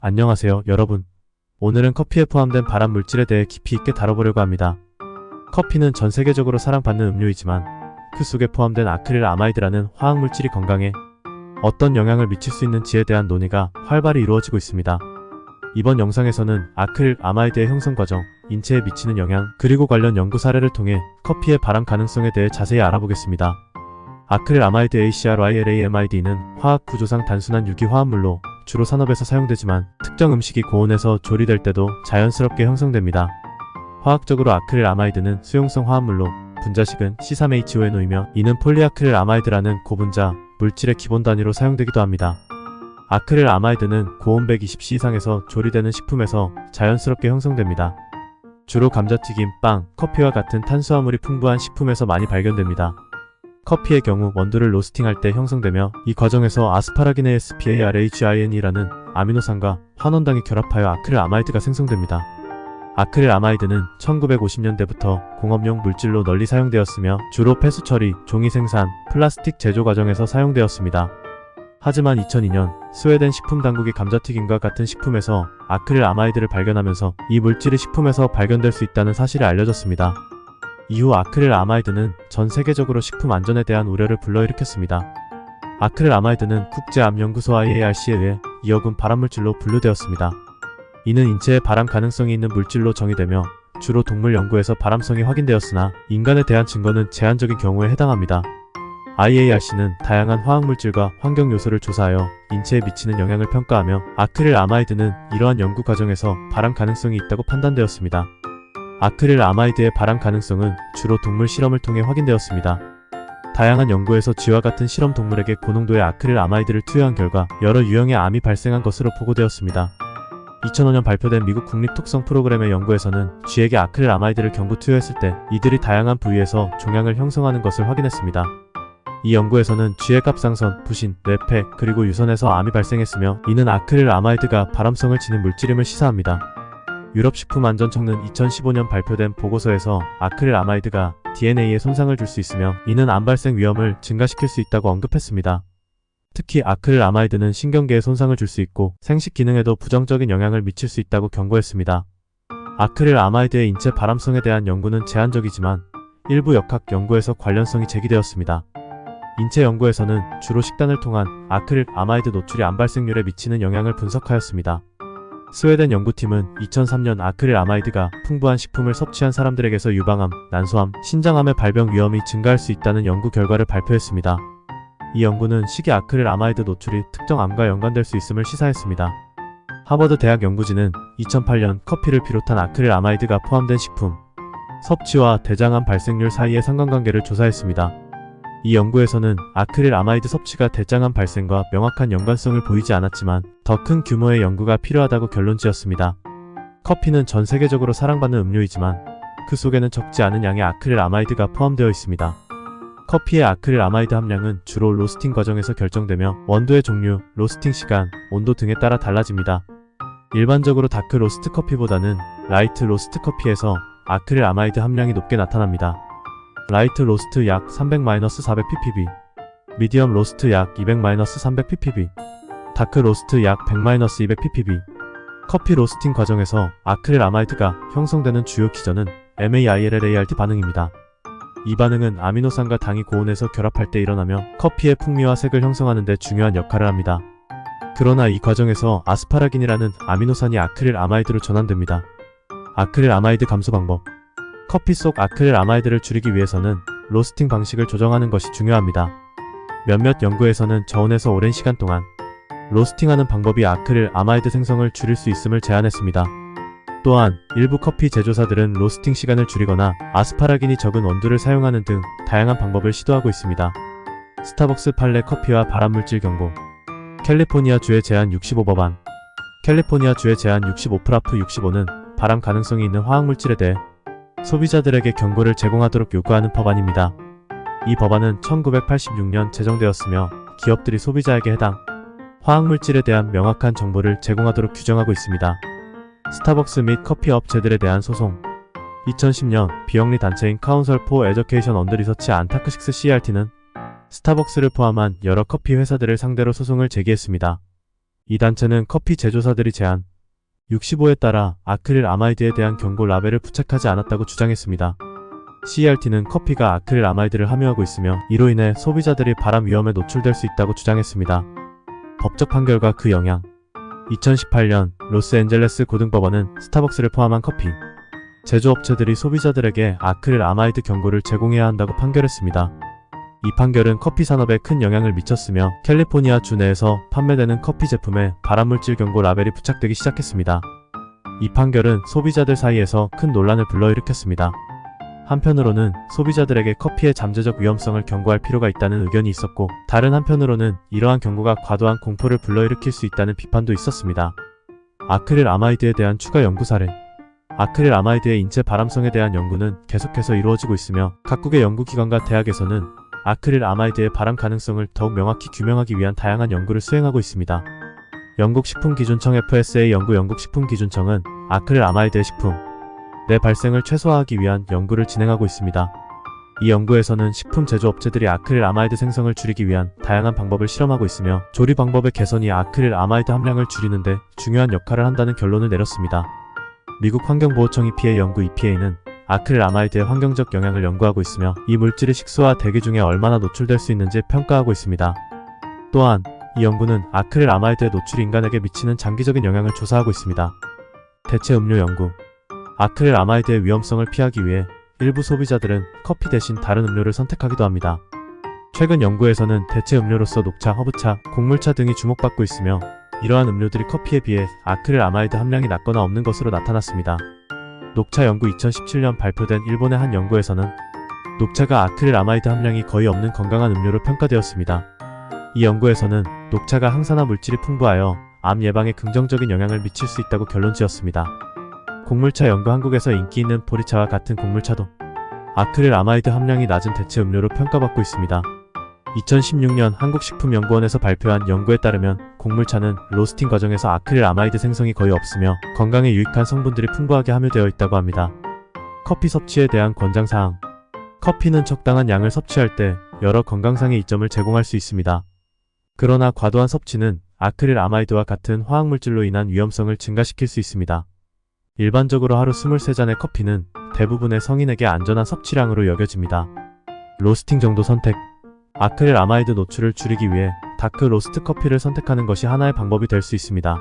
안녕하세요, 여러분. 오늘은 커피에 포함된 발암 물질에 대해 깊이 있게 다뤄보려고 합니다. 커피는 전 세계적으로 사랑받는 음료이지만 그 속에 포함된 아크릴 아마이드라는 화학 물질이 건강에 어떤 영향을 미칠 수 있는지에 대한 논의가 활발히 이루어지고 있습니다. 이번 영상에서는 아크릴 아마이드의 형성 과정, 인체에 미치는 영향, 그리고 관련 연구 사례를 통해 커피의 발암 가능성에 대해 자세히 알아보겠습니다. 아크릴 아마이드 ACRYLAMID는 화학 구조상 단순한 유기화합물로 주로 산업에서 사용되지만 특정 음식이 고온에서 조리될 때도 자연스럽게 형성됩니다. 화학적으로 아크릴 아마이드는 수용성 화합물로 분자식은 C3H5NO이며 이는 폴리아크릴 아마이드라는 고분자 물질의 기본 단위로 사용되기도 합니다. 아크릴 아마이드는 고온 120C 이상에서 조리되는 식품에서 자연스럽게 형성됩니다. 주로 감자튀김, 빵, 커피와 같은 탄수화물이 풍부한 식품에서 많이 발견됩니다. 커피의 경우 원두를 로스팅할 때 형성되며 이 과정에서 아스파라기네이스 PARHIN이라는 아미노산과 환원당이 결합하여 아크릴 아마이드가 생성됩니다. 아크릴 아마이드는 1950년대부터 공업용 물질로 널리 사용되었으며 주로 폐수 처리, 종이 생산, 플라스틱 제조 과정에서 사용되었습니다. 하지만 2002년 스웨덴 식품당국이 감자튀김과 같은 식품에서 아크릴 아마이드를 발견하면서 이 물질이 식품에서 발견될 수 있다는 사실이 알려졌습니다. 이후 아크릴 아마이드는 전 세계적으로 식품 안전에 대한 우려를 불러일으켰습니다. 아크릴 아마이드는 국제암연구소 IARC에 의해 2억은 발암물질로 분류되었습니다. 이는 인체에 발암 가능성이 있는 물질로 정의되며 주로 동물 연구에서 발암성이 확인되었으나 인간에 대한 증거는 제한적인 경우에 해당합니다. IARC는 다양한 화학물질과 환경 요소를 조사하여 인체에 미치는 영향을 평가하며 아크릴 아마이드는 이러한 연구 과정에서 발암 가능성이 있다고 판단되었습니다. 아크릴 아마이드의 발암 가능성은 주로 동물 실험을 통해 확인되었습니다. 다양한 연구에서 쥐와 같은 실험 동물에게 고농도의 아크릴 아마이드를 투여한 결과 여러 유형의 암이 발생한 것으로 보고되었습니다. 2005년 발표된 미국 국립톡성 프로그램의 연구에서는 쥐에게 아크릴 아마이드를 경구 투여했을 때 이들이 다양한 부위에서 종양을 형성하는 것을 확인했습니다. 이 연구에서는 쥐의 갑상선, 부신, 뇌폐, 그리고 유선에서 암이 발생했으며 이는 아크릴 아마이드가 발암성을 지닌 물질임을 시사합니다. 유럽식품안전청은 2015년 발표된 보고서에서 아크릴 아마이드가 DNA에 손상을 줄 수 있으며 이는 암 발생 위험을 증가시킬 수 있다고 언급했습니다. 특히 아크릴 아마이드는 신경계에 손상을 줄 수 있고 생식 기능에도 부정적인 영향을 미칠 수 있다고 경고했습니다. 아크릴 아마이드의 인체 발암성에 대한 연구는 제한적이지만 일부 역학 연구에서 관련성이 제기되었습니다. 인체 연구에서는 주로 식단을 통한 아크릴 아마이드 노출이 암 발생률에 미치는 영향을 분석하였습니다. 스웨덴 연구팀은 2003년 아크릴 아마이드가 풍부한 식품을 섭취한 사람들에게서 유방암, 난소암, 신장암의 발병 위험이 증가할 수 있다는 연구 결과를 발표했습니다. 이 연구는 식이 아크릴 아마이드 노출이 특정 암과 연관될 수 있음을 시사했습니다. 하버드 대학 연구진은 2008년 커피를 비롯한 아크릴 아마이드가 포함된 식품 섭취와 대장암 발생률 사이의 상관관계를 조사했습니다. 이 연구에서는 아크릴 아마이드 섭취가 대장암 발생과 명확한 연관성을 보이지 않았지만 더 큰 규모의 연구가 필요하다고 결론지었습니다. 커피는 전 세계적으로 사랑받는 음료이지만 그 속에는 적지 않은 양의 아크릴 아마이드가 포함되어 있습니다. 커피의 아크릴 아마이드 함량은 주로 로스팅 과정에서 결정되며 원두의 종류, 로스팅 시간, 온도 등에 따라 달라집니다. 일반적으로 다크 로스트 커피보다는 라이트 로스트 커피에서 아크릴 아마이드 함량이 높게 나타납니다. 라이트 로스트 약 300-400ppb, 미디엄 로스트 약 200-300ppb, 다크 로스트 약 100-200ppb. 커피 로스팅 과정에서 아크릴 아마이드가 형성되는 주요 기전은 MAILLART 반응입니다. 이 반응은 아미노산과 당이 고온에서 결합할 때 일어나며 커피의 풍미와 색을 형성하는 데 중요한 역할을 합니다. 그러나 이 과정에서 아스파라긴이라는 아미노산이 아크릴 아마이드로 전환됩니다. 아크릴 아마이드 감소 방법. 커피 속 아크릴 아마이드를 줄이기 위해서는 로스팅 방식을 조정하는 것이 중요합니다. 몇몇 연구에서는 저온에서 오랜 시간 동안 로스팅하는 방법이 아크릴 아마이드 생성을 줄일 수 있음을 제안했습니다. 또한 일부 커피 제조사들은 로스팅 시간을 줄이거나 아스파라긴이 적은 원두를 사용하는 등 다양한 방법을 시도하고 있습니다. 스타벅스 판례 커피와 발암물질 경고. 캘리포니아주의 제한 65 법안. 캘리포니아주의 제한 65 프라프 65는 발암 가능성이 있는 화학물질에 대해 소비자들에게 경고를 제공하도록 요구하는 법안입니다. 이 법안은 1986년 제정되었으며 기업들이 소비자에게 해당 화학물질에 대한 명확한 정보를 제공하도록 규정하고 있습니다. 스타벅스 및 커피 업체들에 대한 소송. 2010년 비영리 단체인 Council for Education on the Research Antarctics CRT는 스타벅스를 포함한 여러 커피 회사들을 상대로 소송을 제기했습니다. 이 단체는 커피 제조사들이 제한 65에 따라 아크릴 아마이드에 대한 경고 라벨을 부착하지 않았다고 주장했습니다. CERT는 커피가 아크릴 아마이드를 함유하고 있으며 이로 인해 소비자들이 발암 위험에 노출될 수 있다고 주장했습니다. 법적 판결과 그 영향. 2018년 로스앤젤레스 고등법원은 스타벅스를 포함한 커피 제조업체들이 소비자들에게 아크릴 아마이드 경고를 제공해야 한다고 판결했습니다. 이 판결은 커피 산업에 큰 영향을 미쳤으며 캘리포니아 주 내에서 판매되는 커피 제품에 발암물질 경고 라벨이 부착되기 시작했습니다. 이 판결은 소비자들 사이에서 큰 논란을 불러일으켰습니다. 한편으로는 소비자들에게 커피의 잠재적 위험성을 경고할 필요가 있다는 의견이 있었고, 다른 한편으로는 이러한 경고가 과도한 공포를 불러일으킬 수 있다는 비판도 있었습니다. 아크릴 아마이드에 대한 추가 연구 사례. 아크릴 아마이드의 인체 발암성에 대한 연구는 계속해서 이루어지고 있으며 각국의 연구기관과 대학에서는 아크릴 아마이드의 발암 가능성을 더욱 명확히 규명하기 위한 다양한 연구를 수행하고 있습니다. 영국 식품기준청 FSA 영국 식품기준청은 아크릴 아마이드의 식품 내 발생을 최소화하기 위한 연구를 진행하고 있습니다. 이 연구에서는 식품 제조업체들이 아크릴 아마이드 생성을 줄이기 위한 다양한 방법을 실험하고 있으며 조리 방법의 개선이 아크릴 아마이드 함량을 줄이는 데 중요한 역할을 한다는 결론을 내렸습니다. 미국 환경보호청 EPA 연구 EPA는 아크릴 아마이드의 환경적 영향을 연구하고 있으며 이 물질이 식수와 대기 중에 얼마나 노출될 수 있는지 평가하고 있습니다. 또한 이 연구는 아크릴 아마이드의 노출이 인간에게 미치는 장기적인 영향을 조사하고 있습니다. 대체 음료 연구. 아크릴 아마이드의 위험성을 피하기 위해 일부 소비자들은 커피 대신 다른 음료를 선택하기도 합니다. 최근 연구에서는 대체 음료로서 녹차, 허브차, 곡물차 등이 주목받고 있으며 이러한 음료들이 커피에 비해 아크릴 아마이드 함량이 낮거나 없는 것으로 나타났습니다. 녹차 연구 2017년 발표된 일본의 한 연구에서는 녹차가 아크릴 아마이드 함량이 거의 없는 건강한 음료로 평가되었습니다. 이 연구에서는 녹차가 항산화 물질이 풍부하여 암 예방에 긍정적인 영향을 미칠 수 있다고 결론지었습니다. 곡물차 연구. 한국에서 인기 있는 보리차와 같은 곡물차도 아크릴 아마이드 함량이 낮은 대체 음료로 평가받고 있습니다. 2016년 한국식품연구원에서 발표한 연구에 따르면 곡물차는 로스팅 과정에서 아크릴 아마이드 생성이 거의 없으며 건강에 유익한 성분들이 풍부하게 함유되어 있다고 합니다. 커피 섭취에 대한 권장사항. 커피는 적당한 양을 섭취할 때 여러 건강상의 이점을 제공할 수 있습니다. 그러나 과도한 섭취는 아크릴 아마이드와 같은 화학물질로 인한 위험성을 증가시킬 수 있습니다. 일반적으로 하루 23잔의 커피는 대부분의 성인에게 안전한 섭취량으로 여겨집니다. 로스팅 정도 선택. 아크릴 아마이드 노출을 줄이기 위해 다크 로스트 커피를 선택하는 것이 하나의 방법이 될 수 있습니다.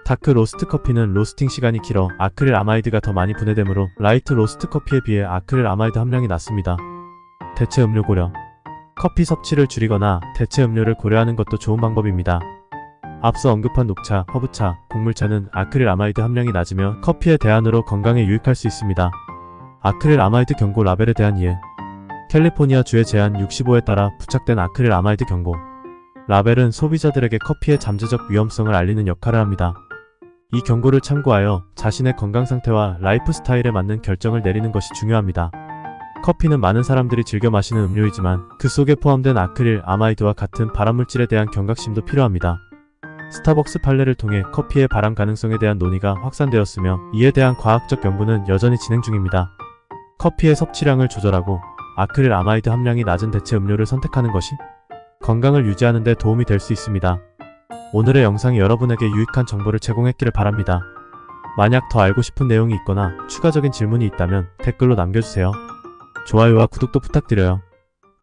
다크 로스트 커피는 로스팅 시간이 길어 아크릴 아마이드가 더 많이 분해되므로 라이트 로스트 커피에 비해 아크릴 아마이드 함량이 낮습니다. 대체 음료 고려. 커피 섭취를 줄이거나 대체 음료를 고려하는 것도 좋은 방법입니다. 앞서 언급한 녹차, 허브차, 곡물차는 아크릴 아마이드 함량이 낮으며 커피의 대안으로 건강에 유익할 수 있습니다. 아크릴 아마이드 경고 라벨에 대한 이해. 캘리포니아 주의 제한 65에 따라 부착된 아크릴 아마이드 경고 라벨은 소비자들에게 커피의 잠재적 위험성을 알리는 역할을 합니다. 이 경고를 참고하여 자신의 건강 상태와 라이프 스타일에 맞는 결정을 내리는 것이 중요합니다. 커피는 많은 사람들이 즐겨 마시는 음료이지만 그 속에 포함된 아크릴 아마이드와 같은 발암물질에 대한 경각심도 필요합니다. 스타벅스 판례를 통해 커피의 발암 가능성에 대한 논의가 확산되었으며 이에 대한 과학적 연구는 여전히 진행 중입니다. 커피의 섭취량을 조절하고 아크릴 아마이드 함량이 낮은 대체 음료를 선택하는 것이 건강을 유지하는 데 도움이 될 수 있습니다. 오늘의 영상이 여러분에게 유익한 정보를 제공했기를 바랍니다. 만약 더 알고 싶은 내용이 있거나 추가적인 질문이 있다면 댓글로 남겨주세요. 좋아요와 구독도 부탁드려요.